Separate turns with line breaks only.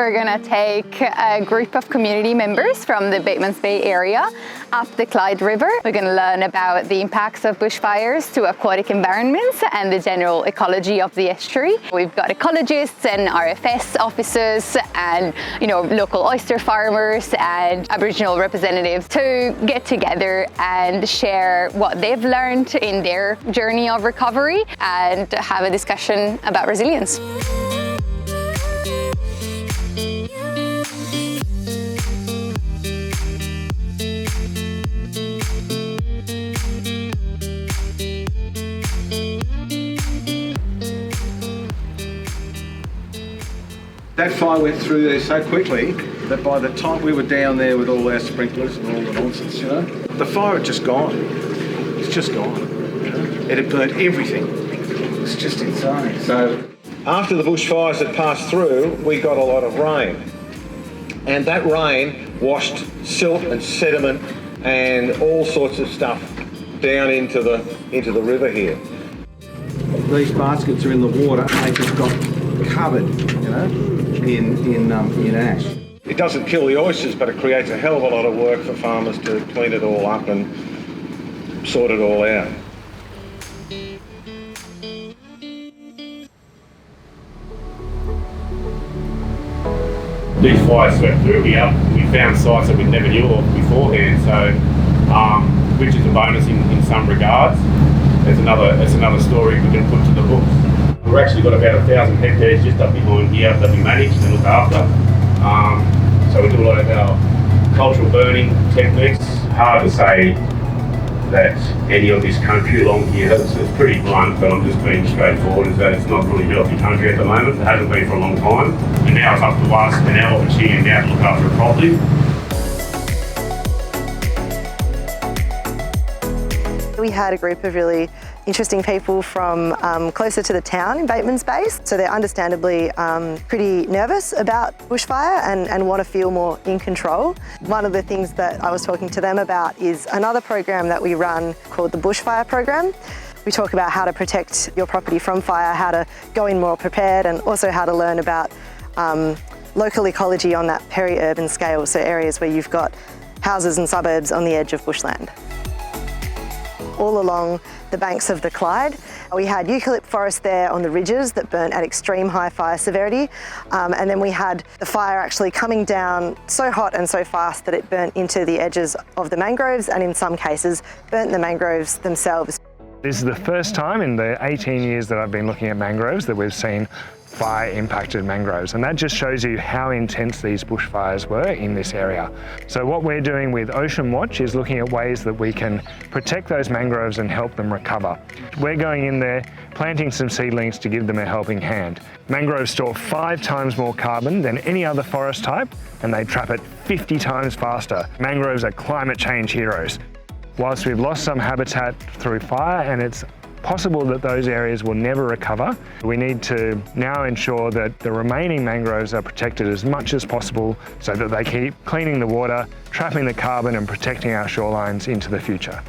we're going to take a group of community members from the Batemans Bay area up the Clyde River. We're going to learn about the impacts of bushfires to aquatic environments and the general ecology of the estuary. We've got ecologists and RFS officers and local oyster farmers and Aboriginal representatives to get together and share what they've learned in their journey of recovery and have a discussion about resilience.
That fire went through there so quickly that by the time we were down there with all our sprinklers and all the nonsense, the fire had just gone. It's just gone. It had burnt everything. It's just insane. So after the bushfires had passed through, we got a lot of rain. And that rain washed silt and sediment and all sorts of stuff down into the river here. These baskets are in the water and they just got covered, in ash. It doesn't kill the oysters, but it creates a hell of a lot of work for farmers to clean it all up and sort it all out.
These fires swept through here. We found sites that we never knew of beforehand, so which is a bonus in some regards. It's another story we can put to the books. We've actually got about 1,000 hectares just up behind here that we manage and look after. So we do a lot of our cultural burning techniques. Hard to say that any of this country along here, it's pretty blunt, but I'm just being straightforward, is that it's not really a healthy country at the moment. It hasn't been for a long time. And now it's up to us and our opportunity now to look after it properly.
We had a group of really interesting people from closer to the town in Batemans Bay. So they're understandably pretty nervous about bushfire and want to feel more in control. One of the things that I was talking to them about is another program that we run called the Bushfire program. We talk about how to protect your property from fire, how to go in more prepared, and also how to learn about local ecology on that peri-urban scale, so areas where you've got houses and suburbs on the edge of bushland. All along the banks of the Clyde, we had eucalypt forest there on the ridges that burnt at extreme high fire severity, and then we had the fire actually coming down so hot and so fast that it burnt into the edges of the mangroves, and in some cases burnt the mangroves themselves.
This is the first time in the 18 years that I've been looking at mangroves that we've seen fire-impacted mangroves, and that just shows you how intense these bushfires were in this area. So what we're doing with Oceanwatch is looking at ways that we can protect those mangroves and help them recover. We're going in there, planting some seedlings to give them a helping hand. Mangroves store 5 times more carbon than any other forest type, and they trap it 50 times faster. Mangroves are climate change heroes. Whilst we've lost some habitat through fire and it's possible that those areas will never recover, we need to now ensure that the remaining mangroves are protected as much as possible so that they keep cleaning the water, trapping the carbon and protecting our shorelines into the future.